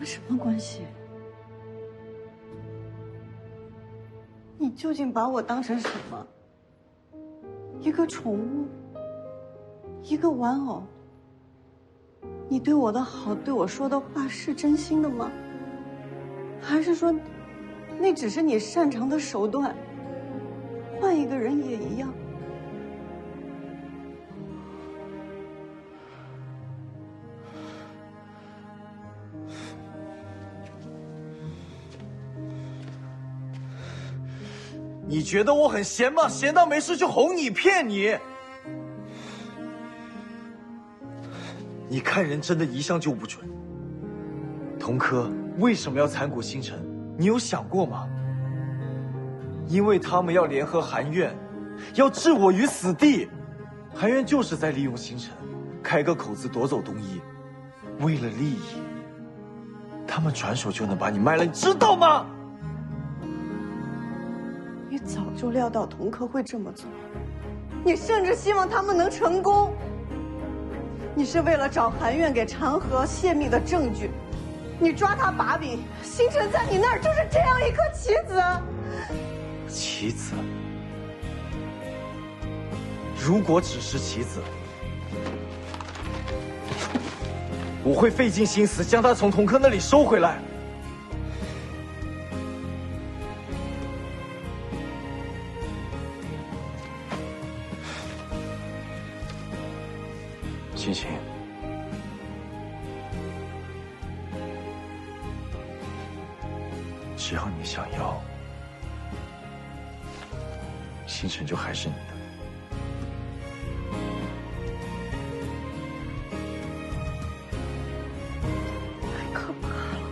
们什么关系？你究竟把我当成什么？一个宠物？一个玩偶？你对我的好，对我说的话是真心的吗？还是说，那只是你擅长的手段？换一个人也一样。你觉得我很闲吗？闲到没事就哄你骗你。你看人真的一向就不准。童科为什么要残蛊星辰？你有想过吗？因为他们要联合韩院，要置我于死地。韩院就是在利用星辰，开个口子夺走东一。为了利益，他们转手就能把你卖了，你知道吗？你早就料到童科会这么做，你甚至希望他们能成功。你是为了找韩院给长河泄密的证据，你抓他把柄。星辰在你那儿就是这样一颗棋子。棋子？如果只是棋子，我会费尽心思将他从童科那里收回来。星星，只要你想要，星辰就还是你的。太可怕了！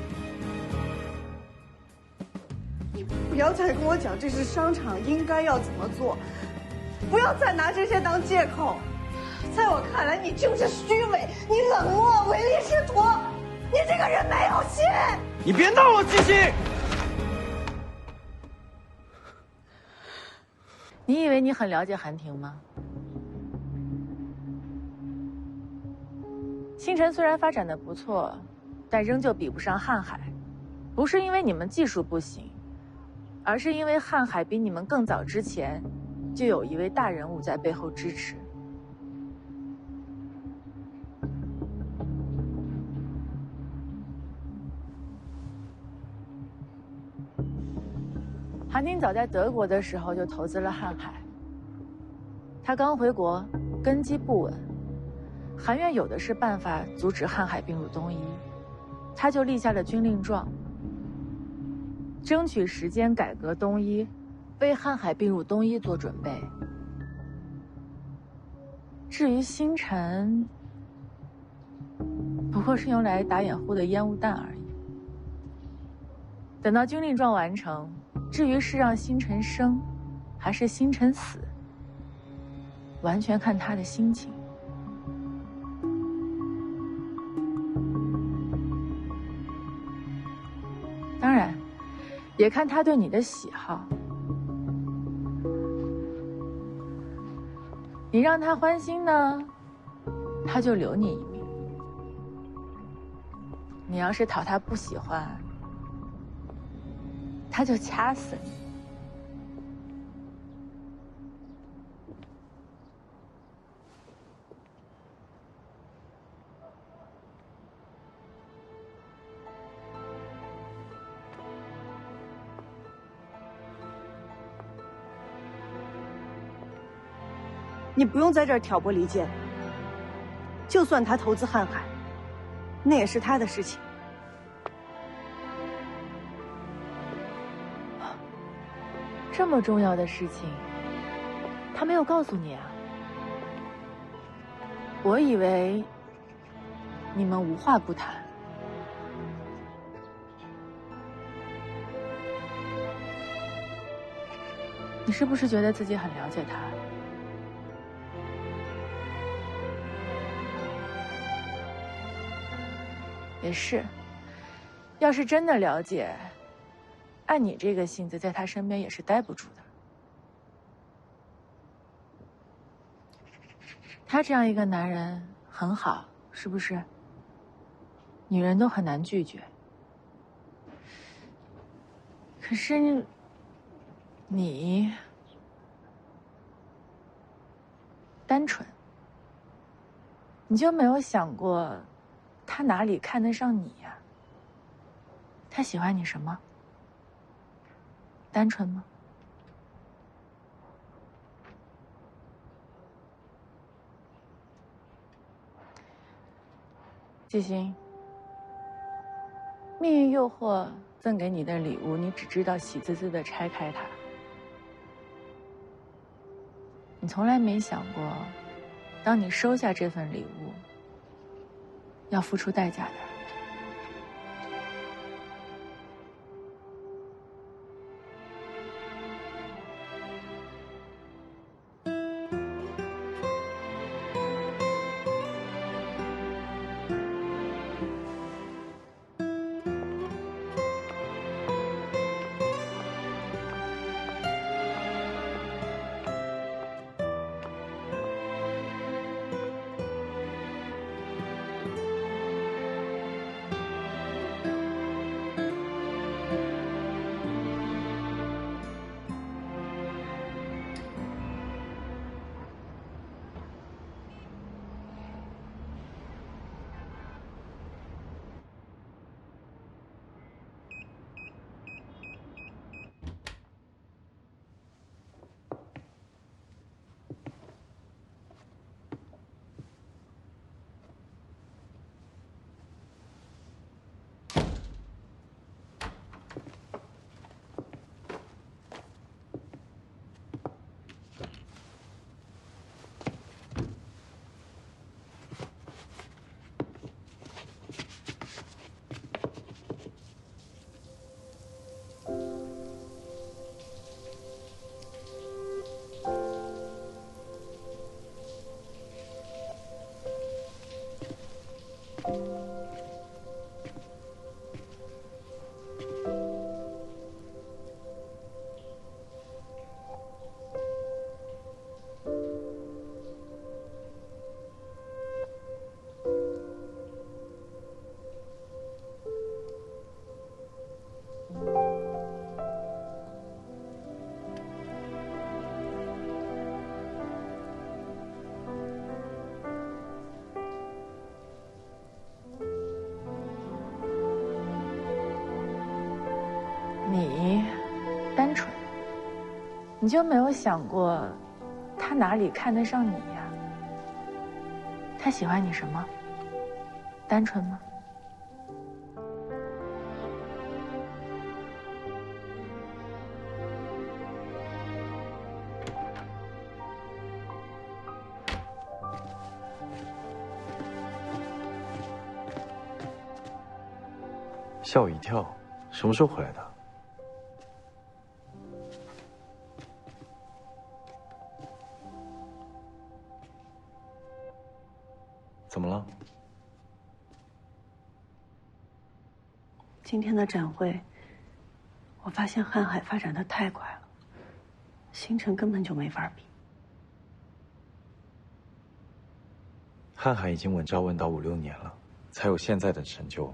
你不要再跟我讲这是商场应该要怎么做，不要再拿这些当借口。在我看来，你就是虚伪，你冷漠、唯利是图，你这个人没有心。你别闹了，星星！你以为你很了解韩婷吗？星辰虽然发展的不错，但仍旧比不上瀚海。不是因为你们技术不行，而是因为瀚海比你们更早之前，就有一位大人物在背后支持。韩婷早在德国的时候就投资了瀚海。他刚回国，根基不稳，韩院有的是办法阻止瀚海并入东一，他就立下了军令状，争取时间改革东一，为瀚海并入东一做准备。至于星辰，不过是用来打掩护的烟雾弹而已。等到军令状完成，至于是让星辰生，还是星辰死，完全看他的心情。当然，也看他对你的喜好。你让他欢心呢，他就留你一命；你要是讨他不喜欢，他就掐死你。你不用在这儿挑拨离间。就算他投资瀚海，那也是他的事情。这么重要的事情，他没有告诉你啊？我以为你们无话不谈。你是不是觉得自己很了解他？也是，要是真的了解，按你这个性子，在他身边也是待不住的。他这样一个男人很好，是不是？女人都很难拒绝。可是你单纯，你就没有想过，他哪里看得上你呀？他喜欢你什么？单纯吗？季星，命运诱惑赠给你的礼物，你只知道喜滋滋的拆开它，你从来没想过，当你收下这份礼物，要付出代价的。你单纯，你就没有想过，他哪里看得上你呀？他喜欢你什么？单纯吗？吓我一跳，什么时候回来的？怎么了？今天的展会，我发现瀚海发展的太快了，星辰根本就没法比。瀚海已经稳扎稳打5、6年了，才有现在的成就。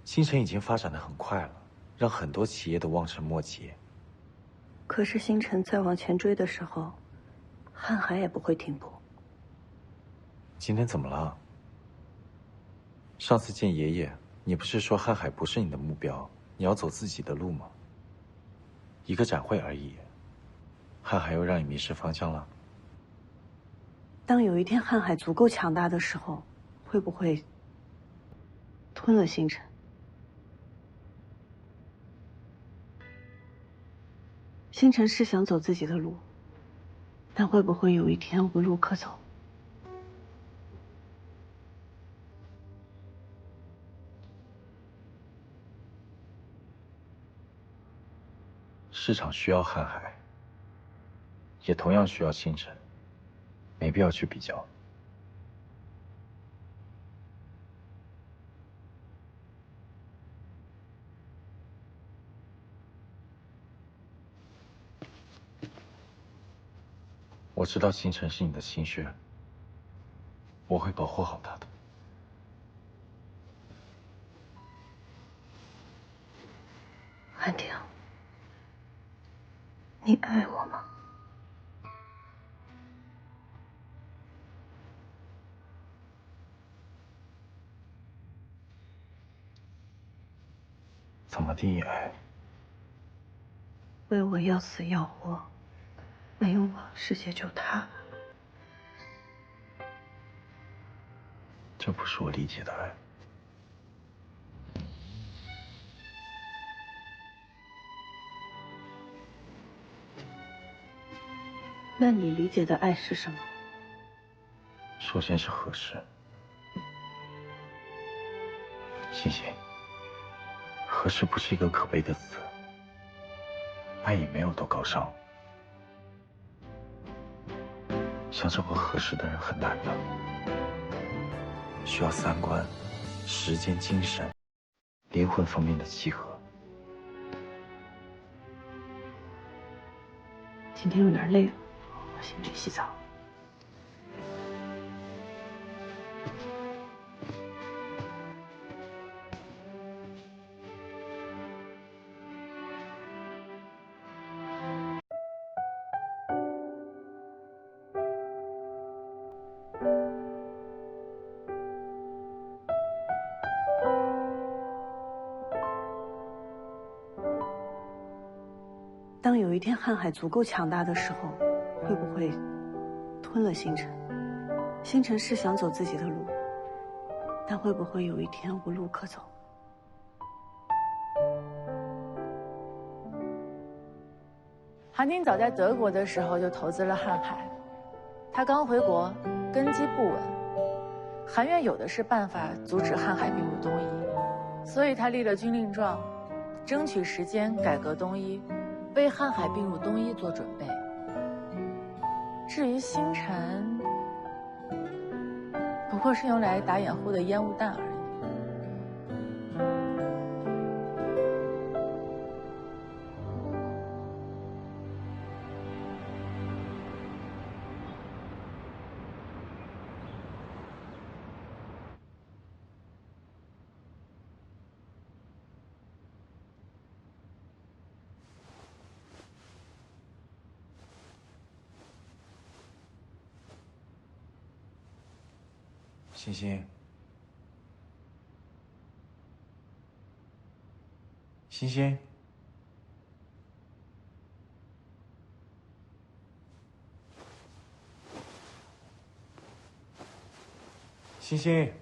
星辰已经发展的很快了，让很多企业都望尘莫及。可是星辰再往前追的时候，瀚海也不会停步。今天怎么了？上次见爷爷，你不是说瀚海不是你的目标，你要走自己的路吗？一个展会而已，瀚海又让你迷失方向了？当有一天瀚海足够强大的时候，会不会吞了星辰？星辰是想走自己的路，但会不会有一天无路可走？市场需要瀚海，也同样需要星辰，没必要去比较。我知道星辰是你的心血，我会保护好他的。安婷，你爱我吗？怎么地也爱？为我要死要活，没用往世界救他。这不是我理解的爱。那你理解的爱是什么？首先是合适。欣欣，合适不是一个可悲的词，爱也没有多高尚。想找个合适的人很难的，需要三观、时间、精神、灵魂方面的契合。今天有点累了，我先去洗澡。当有一天瀚海足够强大的时候，会不会吞了星辰？星辰是想走自己的路，但会不会有一天无路可走？韩宁早在德国的时候就投资了瀚海，他刚回国，根基不稳，韩院有的是办法阻止瀚海并入东夷，所以他立了军令状，争取时间改革东夷，为瀚海并入东夷做准备。至于星辰，不过是用来打掩护的烟雾弹而已。欣欣，欣欣，欣欣。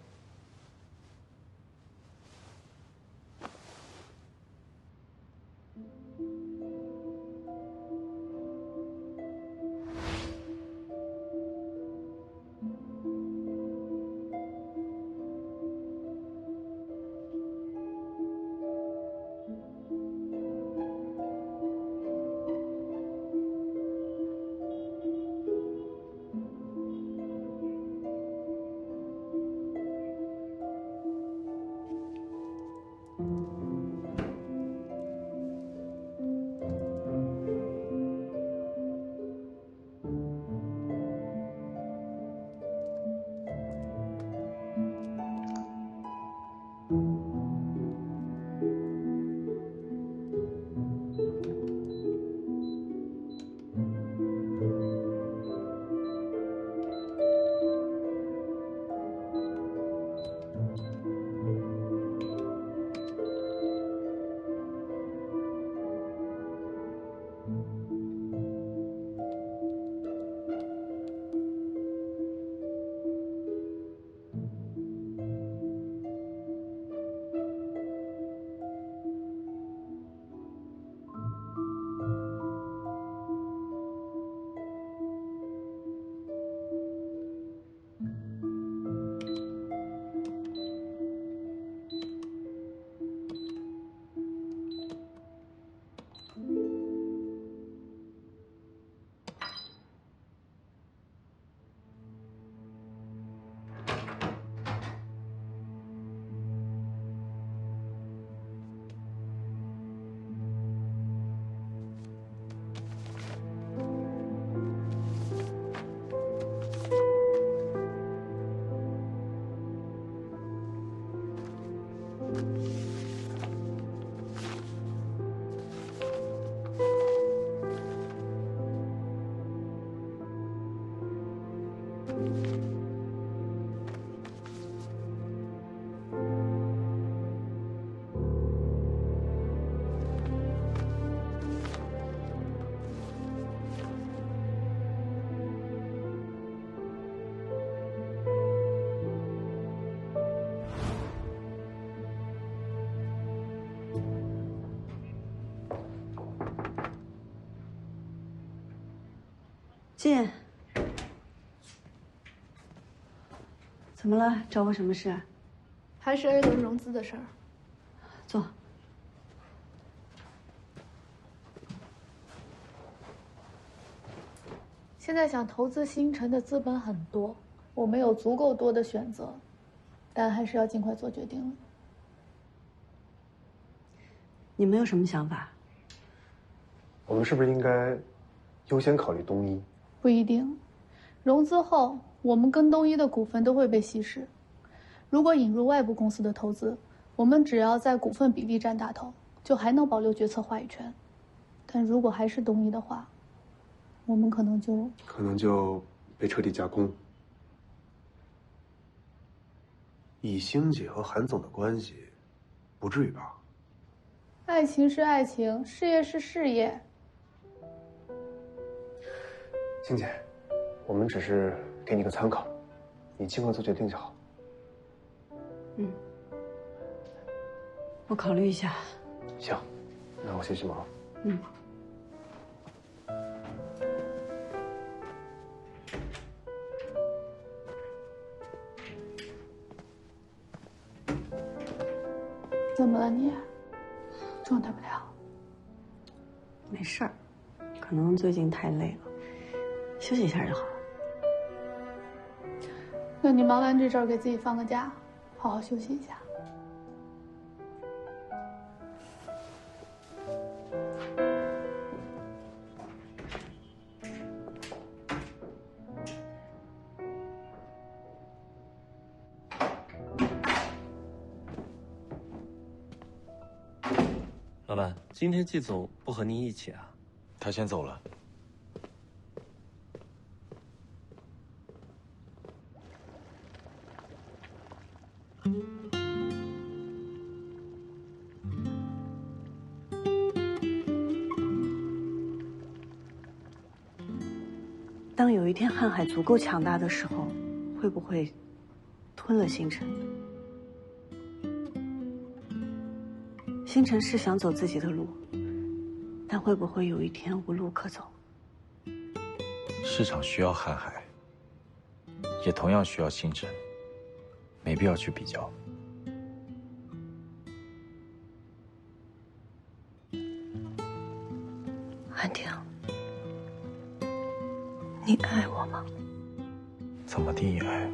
进。怎么了？找我什么事？还是 A 轮融资的事儿。坐。现在想投资星辰的资本很多，我们有足够多的选择，但还是要尽快做决定了。你们有什么想法？我们是不是应该优先考虑东一？不一定，融资后我们跟东一的股份都会被稀释。如果引入外部公司的投资，我们只要在股份比例占大头，就还能保留决策话语权。但如果还是东一的话，我们可能就被彻底架空。以星姐和韩总的关系，不至于吧？爱情是爱情，事业是事业。星姐，我们只是给你个参考，你尽快做决定就好。我考虑一下。行，那我先去忙。怎么了你？状态不太好。没事儿，可能最近太累了，休息一下就好了。那你忙完这阵儿给自己放个假，好好休息一下。老板，今天季总不和您一起啊？他先走了。当有一天瀚海足够强大的时候，会不会吞了星辰？星辰是想走自己的路，但会不会有一天无路可走？市场需要瀚海，也同样需要星辰，没必要去比较。安婷，你爱我吗？怎么定义爱？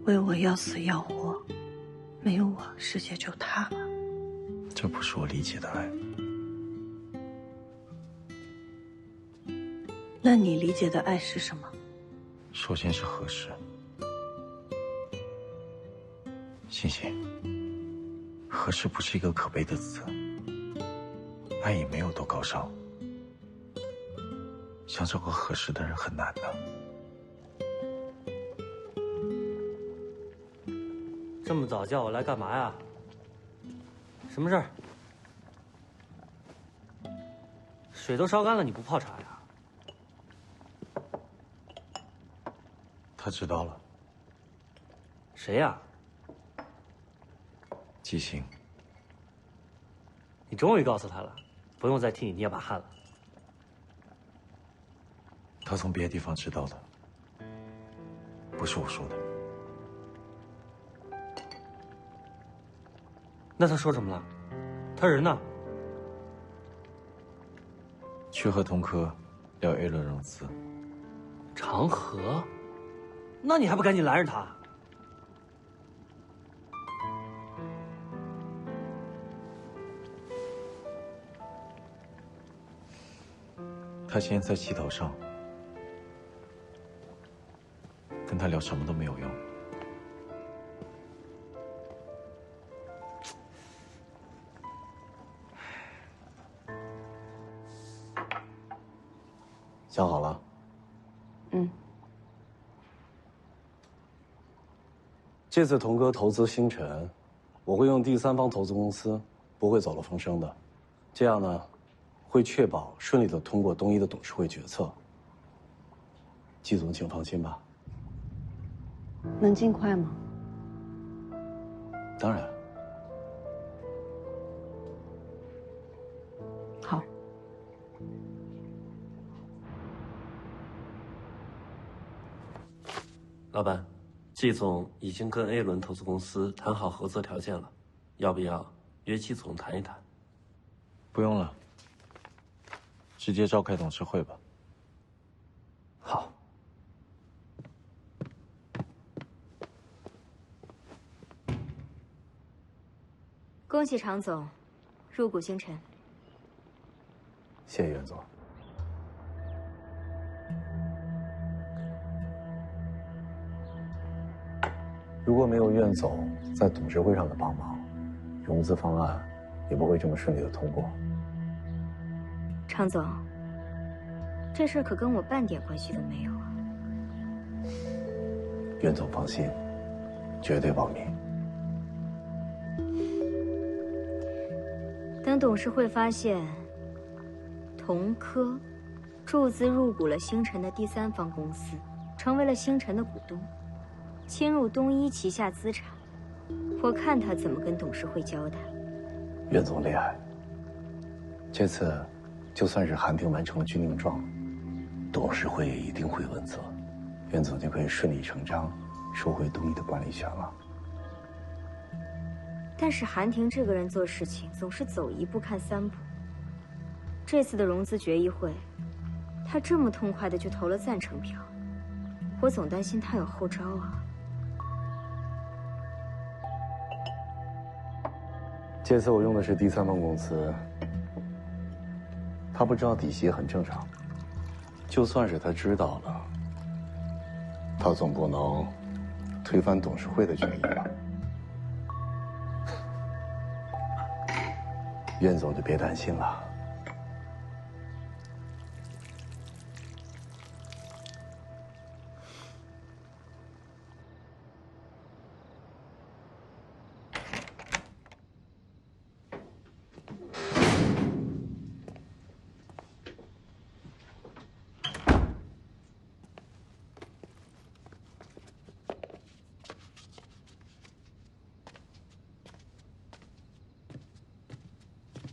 为我要死要活，没有我，世界就塌了。这不是我理解的爱。那你理解的爱是什么？首先是合适。欣欣，合适不是一个可悲的词，爱也没有多高尚，想找个合适的人很难的。这么早叫我来干嘛呀？什么事儿？水都烧干了，你不泡茶呀？他知道了。谁呀？季星。你终于告诉他了，不用再替你捏把汗了。他从别的地方知道的，不是我说的。那他说什么了？他人呢？去和同科聊 A 轮融资。长河？那你还不赶紧拦着他？他现在在气头上，跟他聊什么都没有用。想好了？这次童哥投资星辰，我会用第三方投资公司，不会走漏风声的。这样呢，会确保顺利的通过东一的董事会决策。季总，请放心吧。能尽快吗？当然。好。老板，季总已经跟 A 轮投资公司谈好合作条件了，要不要约季总谈一谈？不用了，直接召开董事会吧。好。恭喜常总入股星辰。谢谢袁总。如果没有苑总在董事会上的帮忙，融资方案也不会这么顺利的通过。常总，这事儿可跟我半点关系都没有啊。苑总放心，绝对保密。等董事会发现同科注资入股了星辰的第三方公司，成为了星辰的股东，侵入东一旗下资产，我看他怎么跟董事会交代。苑总厉害，这次就算是韩平完成了军令状，董事会也一定会问责，苑总就可以顺理成章收回东一的管理权了。但是韩婷这个人做事情总是走一步看三步。这次的融资决议会，他这么痛快的就投了赞成票，我总担心他有后招啊。这次我用的是第三方公司，他不知道底细很正常。就算是他知道了，他总不能推翻董事会的决议吧？苑总就别担心了。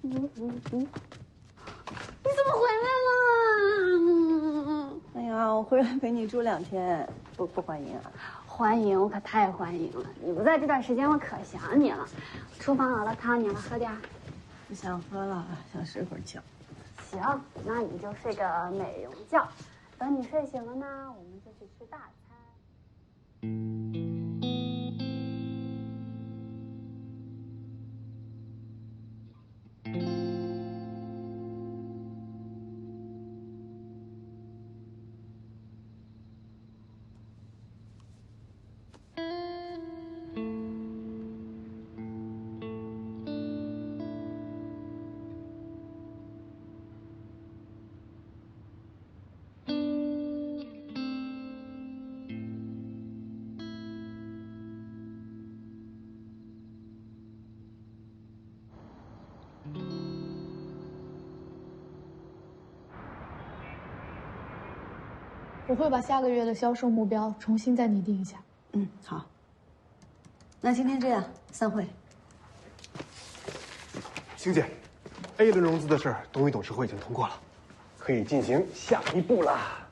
你怎么回来了？哎呀，我回来陪你住2天，不欢迎啊？欢迎，我可太欢迎了！你不在这段时间，我可想你了。厨房熬了汤，你了喝点。不想喝了，想睡会儿觉。行，那你就睡个美容觉。等你睡醒了呢，我们就去吃大餐。我会把下个月的销售目标重新再拟定一下。嗯，好。那今天这样，散会。星姐 ，A 轮融资的事儿，东一董事会已经通过了，可以进行下一步啦。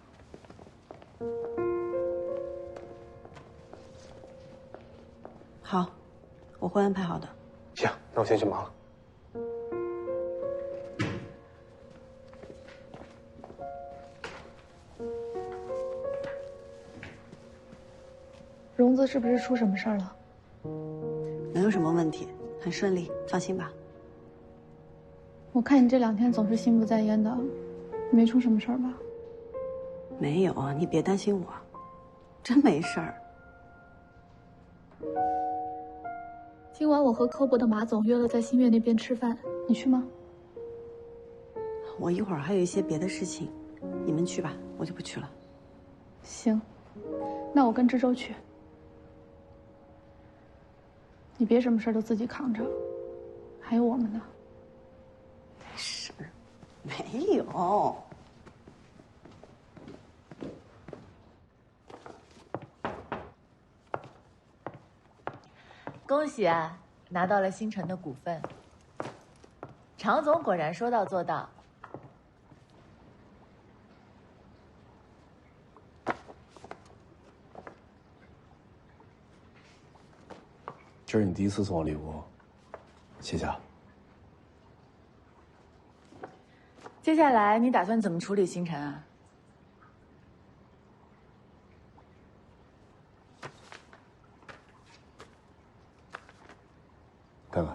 好，我会安排好的。行，那我先去忙了。融资是不是出什么事儿了？没有什么问题，很顺利，放心吧。我看你这2天总是心不在焉的，没出什么事儿吧？没有，你别担心我，真没事儿。今晚我和科博的马总约了在新月那边吃饭，你去吗？我一会儿还有一些别的事情，你们去吧，我就不去了。行，那我跟知州去。你别什么事儿都自己扛着，还有我们呢。是，没有。恭喜啊，拿到了星辰的股份。常总果然说到做到。这是你第一次送我礼物，谢谢啊。接下来你打算怎么处理星辰啊？看看。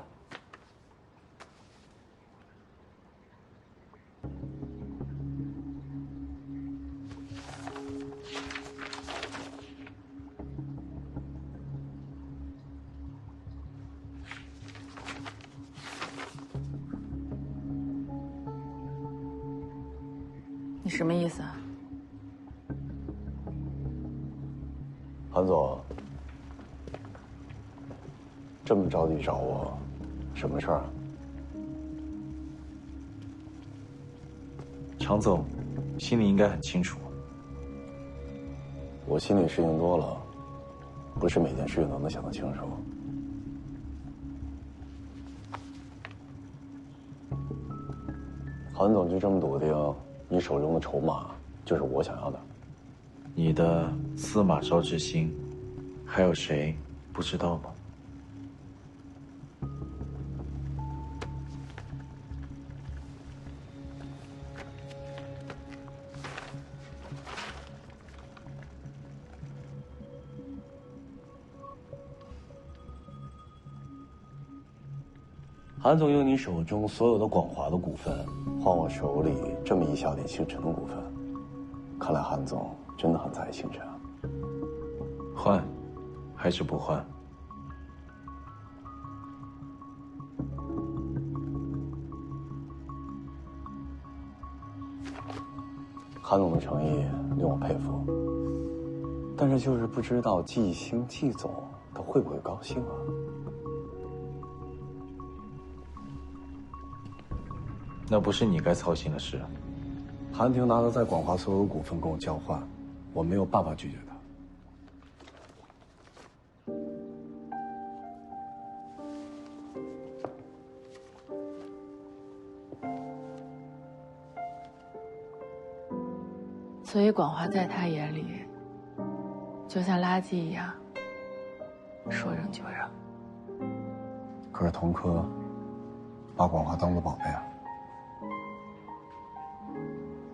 你什么意思啊？韩总，这么着急找我，什么事儿啊？常总，心里应该很清楚。我心里事情多了，不是每件事情都能想得清楚。韩总就这么笃定，你手中的筹码就是我想要的？你的司马昭之心，还有谁不知道吗？韩总用你手中所有的广华的股份，换我手里这么一小点星辰的股份，看来韩总真的很在意星辰啊。换，还是不换？韩总的诚意令我佩服，但是就是不知道季星季总他会不会高兴啊？那不是你该操心的事。韩婷拿他在广华所有股份跟我交换，我没有办法拒绝他。所以广华在他眼里，就像垃圾一样，说扔就扔。可是童科把广华当做宝贝啊。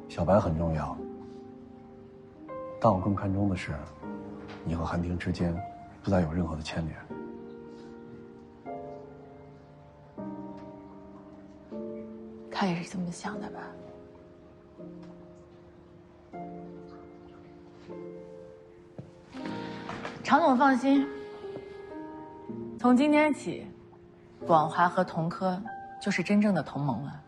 小白很重要，但我更看重的是，你和韩婷之间不再有任何的牵连。他也是这么想的吧？常总放心，从今天起，广华和童科就是真正的同盟了。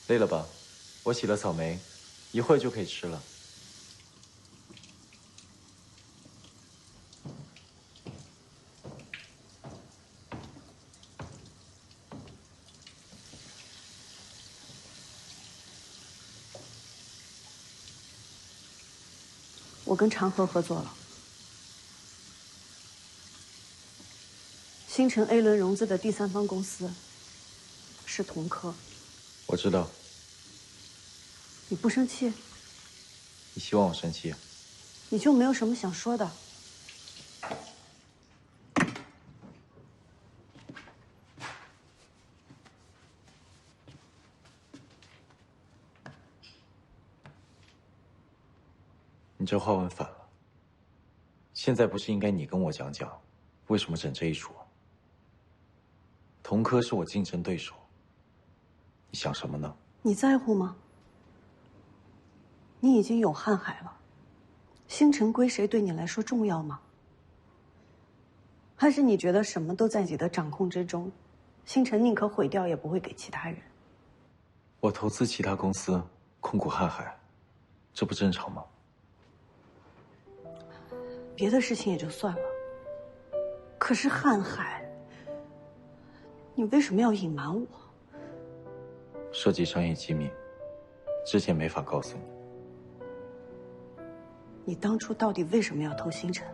累了吧？我洗了草莓，一会儿就可以吃了。我跟长河合作了，星辰 A 轮融资的第三方公司是童科。我知道。你不生气？你希望我生气啊？你就没有什么想说的？你这话问反了。现在不是应该你跟我讲讲，为什么整这一出？童科是我竞争对手，你想什么呢？你在乎吗？你已经有瀚海了，星辰归谁对你来说重要吗？还是你觉得什么都在你的掌控之中，星辰宁可毁掉也不会给其他人？我投资其他公司，控股瀚海，这不正常吗？别的事情也就算了，可是瀚海，你为什么要隐瞒我？涉及商业机密，之前没法告诉你。你当初到底为什么要投星辰？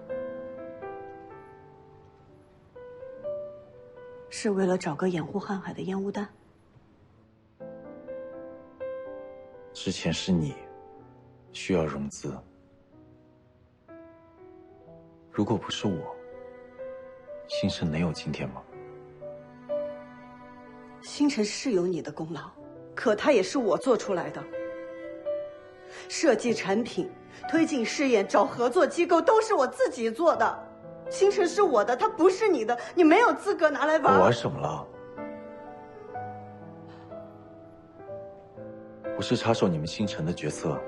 是为了找个掩护瀚海的烟雾弹？之前是你需要融资，如果不是我，星辰能有今天吗？星辰是有你的功劳，可它也是我做出来的。设计产品、推进试验、找合作机构都是我自己做的。星辰是我的，它不是你的，你没有资格拿来玩。我玩什么了？我是插手你们星辰的决策，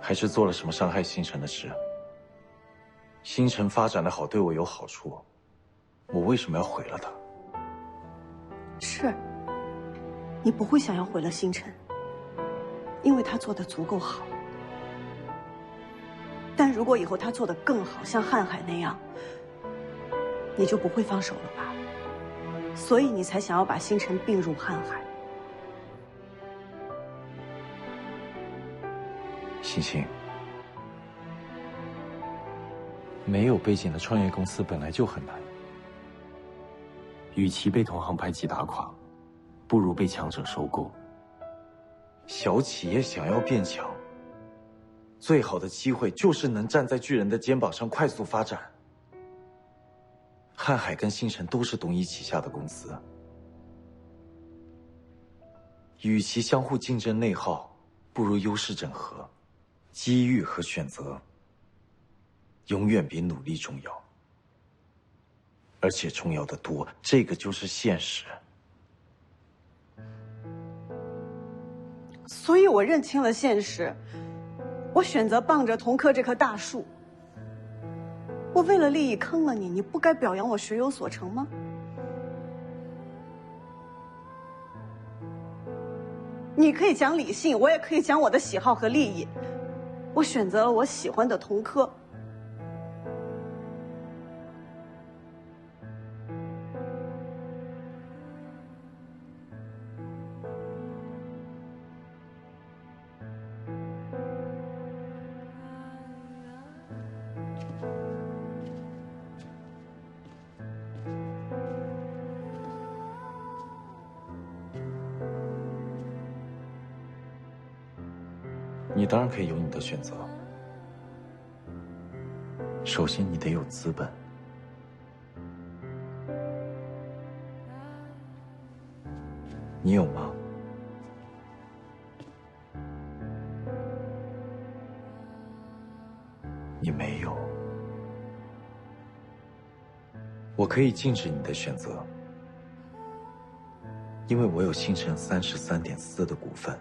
还是做了什么伤害星辰的事？星辰发展的好，对我有好处，我为什么要毁了它？是，你不会想要毁了星辰，因为他做的足够好。但如果以后他做得更好，像瀚海那样，你就不会放手了吧？所以你才想要把星辰并入瀚海。星星，没有背景的创业公司本来就很难。与其被同行排挤打垮，不如被强者收购。小企业想要变强，最好的机会就是能站在巨人的肩膀上快速发展。瀚海跟星辰都是东一旗下的公司，与其相互竞争内耗，不如优势整合，机遇和选择永远比努力重要，而且重要的多，这个就是现实。所以我认清了现实，我选择傍着童科这棵大树。我为了利益坑了你，你不该表扬我学有所成吗？你可以讲理性，我也可以讲我的喜好和利益。我选择了我喜欢的童科。你当然可以有你的选择，首先你得有资本。你有吗？你没有。我可以禁止你的选择，因为我有星辰33.4%的股份。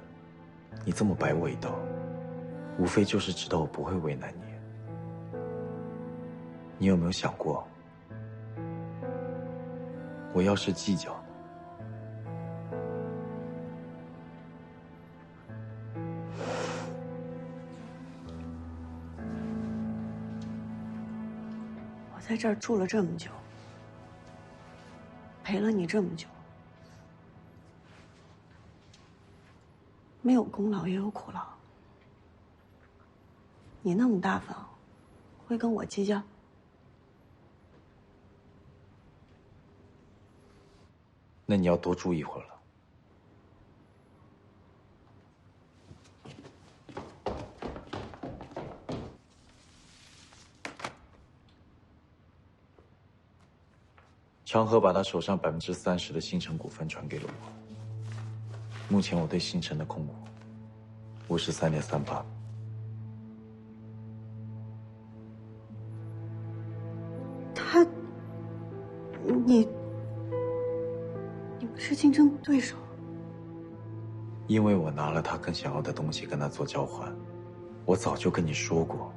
你这么摆我一道，无非就是知道我不会为难你。你有没有想过，我要是计较，我在这儿住了这么久，陪了你这么久，没有功劳也有苦劳。你那么大方，会跟我计较？那你要多住一会儿了。长河把他手上30%的星辰股份转给了我，目前我对星辰的控股53.38%。你不是竞争对手？因为我拿了他更想要的东西跟他做交换。我早就跟你说过，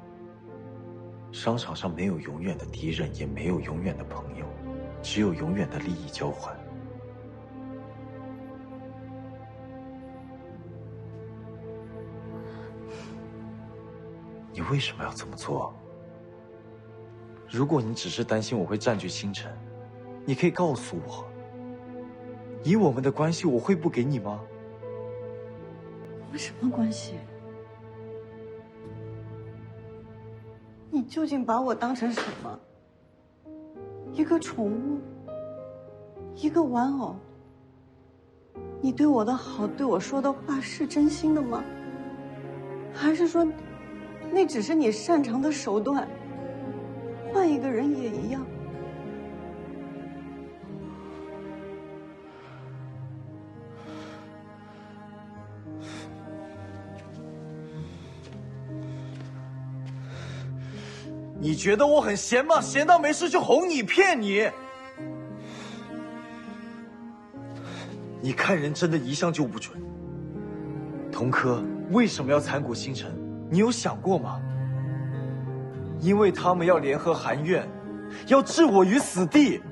商场上没有永远的敌人，也没有永远的朋友，只有永远的利益交换。你为什么要这么做？如果你只是担心我会占据星辰，你可以告诉我。以我们的关系，我会不给你吗？我们什么关系？你究竟把我当成什么？一个宠物？一个玩偶？你对我的好，对我说的话是真心的吗？还是说，那只是你擅长的手段？换一个人也一样。你觉得我很闲吗？闲到没事就哄你骗你。你看人真的一向就不准。童科为什么要参股星辰？你有想过吗？因为他们要联合韩院，要置我于死地。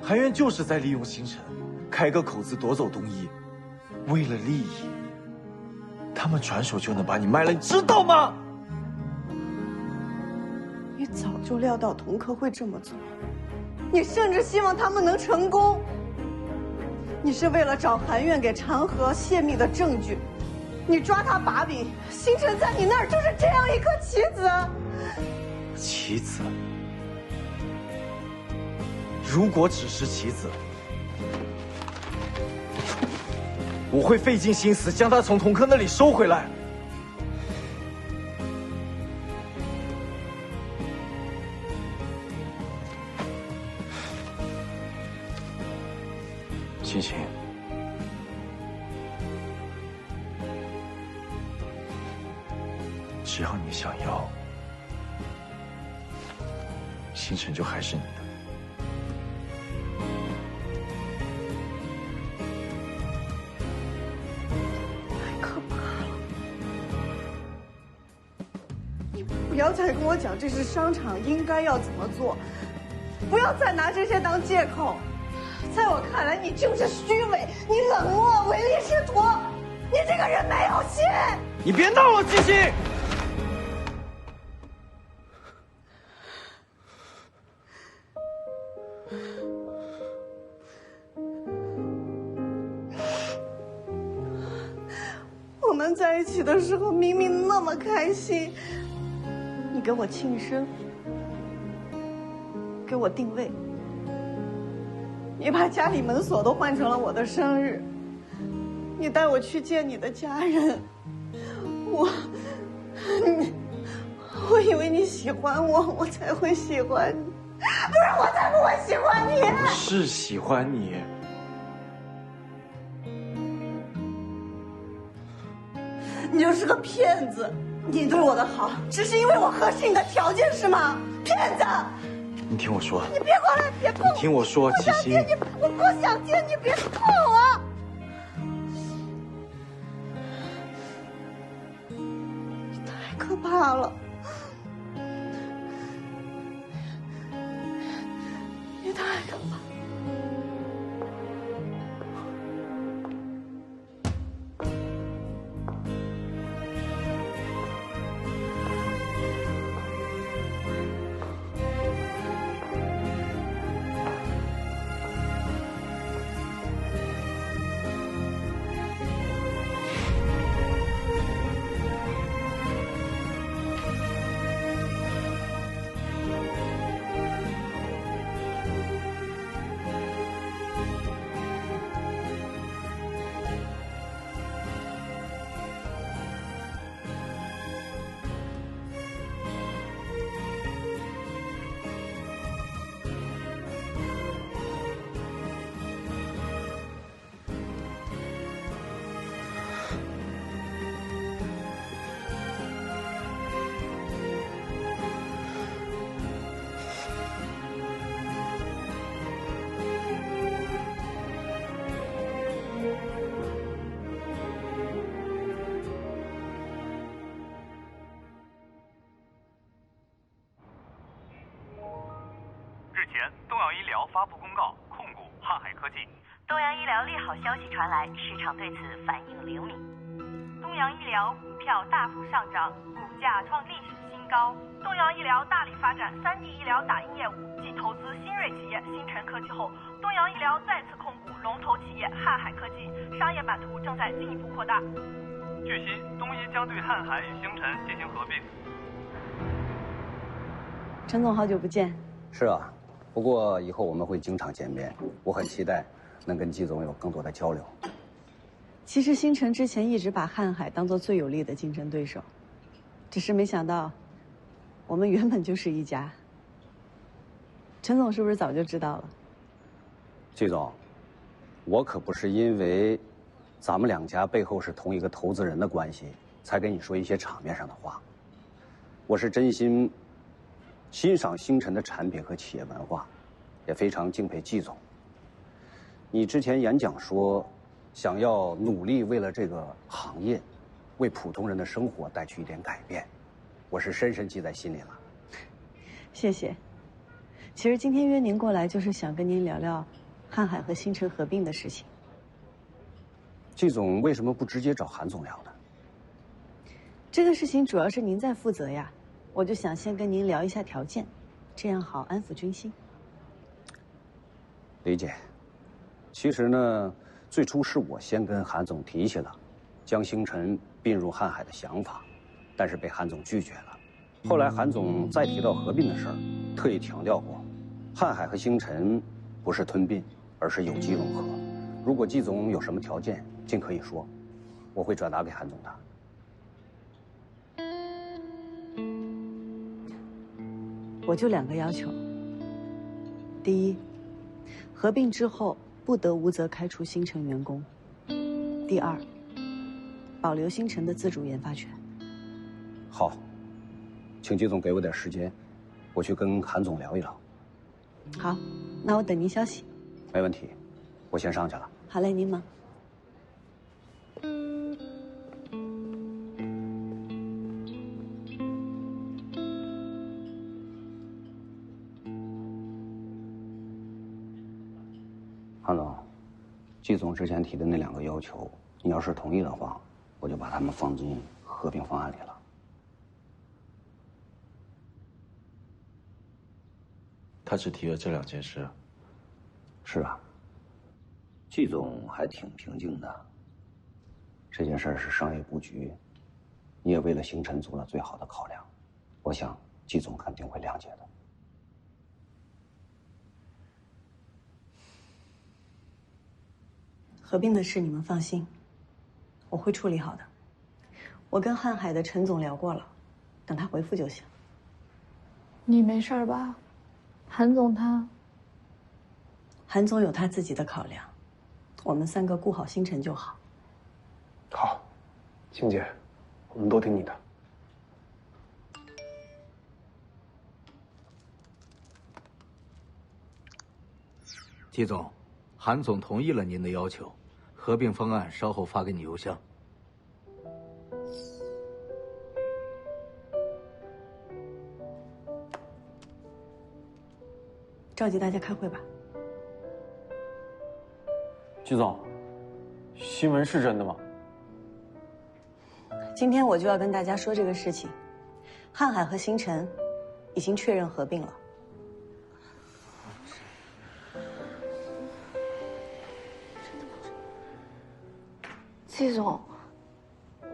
韩院就是在利用星辰，开个口子夺走东一，为了利益，他们转手就能把你卖了，你知道吗？你早就料到童科会这么做，你甚至希望他们能成功。你是为了找韩院给长河泄密的证据，你抓他把柄，星辰在你那儿就是这样一颗棋子。棋子？如果只是棋子，我会费尽心思将他从童科那里收回来。星星，只要你想要，星辰就还是你的。太可怕了！你不要再跟我讲这是商场应该要怎么做，不要再拿这些当借口。在我看来，你就是虚伪，你冷漠、唯利是图，你这个人没有心。你别闹了，星星！我们在一起的时候明明那么开心，你给我庆生，给我定位。你把家里门锁都换成了我的生日，你带我去见你的家人，我以为你喜欢我，我才会喜欢你，不然我才不会喜欢你。我是喜欢你，你就是个骗子。你对我的好，只是因为我合适你的条件是吗？骗子！你听我说，你别过来，别碰我！你听我说，七星，我不想见你，别碰我！你太可怕了！你太可怕了！阳医疗发布公告，控股瀚海科技。东阳医疗利好消息传来，市场对此反应灵敏。东阳医疗股票大幅上涨，股价创历史新高。东阳医疗大力发展3D 医疗打印业务，继投资新锐企业星辰科技后，东阳医疗再次控股龙头企业瀚海科技，商业版图正在进一步扩大。据悉，东医将对瀚海与星辰进行合并。陈总，好久不见。是啊，不过以后我们会经常见面，我很期待能跟季总有更多的交流。其实星辰之前一直把瀚海当做最有力的竞争对手，只是没想到，我们原本就是一家。陈总是不是早就知道了？季总，我可不是因为咱们两家背后是同一个投资人的关系，才跟你说一些场面上的话。我是真心欣赏星辰的产品和企业文化，也非常敬佩季总。你之前演讲说，想要努力为了这个行业，为普通人的生活带去一点改变，我是深深记在心里了。谢谢。其实今天约您过来，就是想跟您聊聊瀚海和星辰合并的事情。季总为什么不直接找韩总聊呢？这个事情主要是您在负责呀，我就想先跟您聊一下条件，这样好安抚军心。理解。其实呢，最初是我先跟韩总提起了将星辰并入瀚海的想法，但是被韩总拒绝了。后来韩总再提到合并的事儿，特意强调过，瀚海和星辰不是吞并，而是有机融合。如果季总有什么条件，尽可以说，我会转达给韩总的。我就2个要求：第一，合并之后不得无责开除星辰员工；第二，保留星辰的自主研发权。好，请季总给我点时间，我去跟韩总聊一聊。好，那我等您消息。没问题，我先上去了。好嘞，您忙。韩总，季总之前提的那2个要求，你要是同意的话，我就把他们放进合并方案里了。他只提了这2件事。是啊，季总还挺平静的。这件事是商业布局，你也为了星辰做了最好的考量，我想季总肯定会谅解的。合并的事你们放心，我会处理好的。我跟瀚海的陈总聊过了，等他回复就行。你没事吧？韩总他……韩总有他自己的考量，我们3个顾好星辰就好。好，星姐，我们都听你的。季总，韩总同意了您的要求，合并方案稍后发给你邮箱。召集大家开会吧。季总，新闻是真的吗？今天我就要跟大家说这个事情，瀚海和星辰已经确认合并了。季总，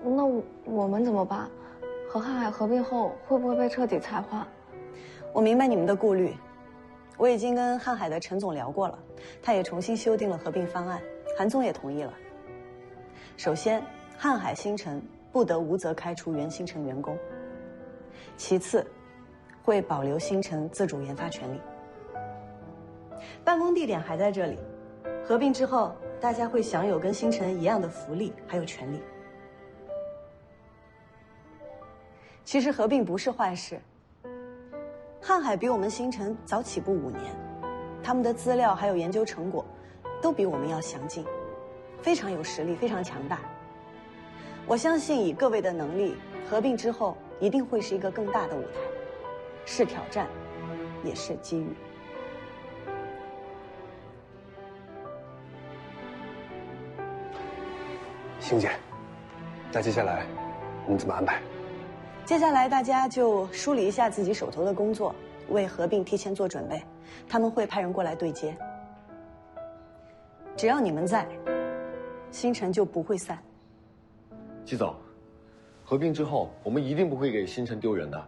那我们怎么办？和瀚海合并后会不会被彻底裁换？我明白你们的顾虑，我已经跟瀚海的陈总聊过了，他也重新修订了合并方案，韩总也同意了。首先，瀚海星辰不得无责开除原星辰员工；其次，会保留星辰自主研发权利。办公地点还在这里，合并之后，大家会享有跟星辰一样的福利还有权利。其实合并不是坏事。瀚海比我们星辰早起步5年，他们的资料还有研究成果，都比我们要详尽，非常有实力，非常强大。我相信以各位的能力，合并之后一定会是一个更大的舞台，是挑战，也是机遇。星姐，那接下来我们怎么安排？接下来大家就梳理一下自己手头的工作，为合并提前做准备。他们会派人过来对接。只要你们在，星辰就不会散。季总，合并之后，我们一定不会给星辰丢人的。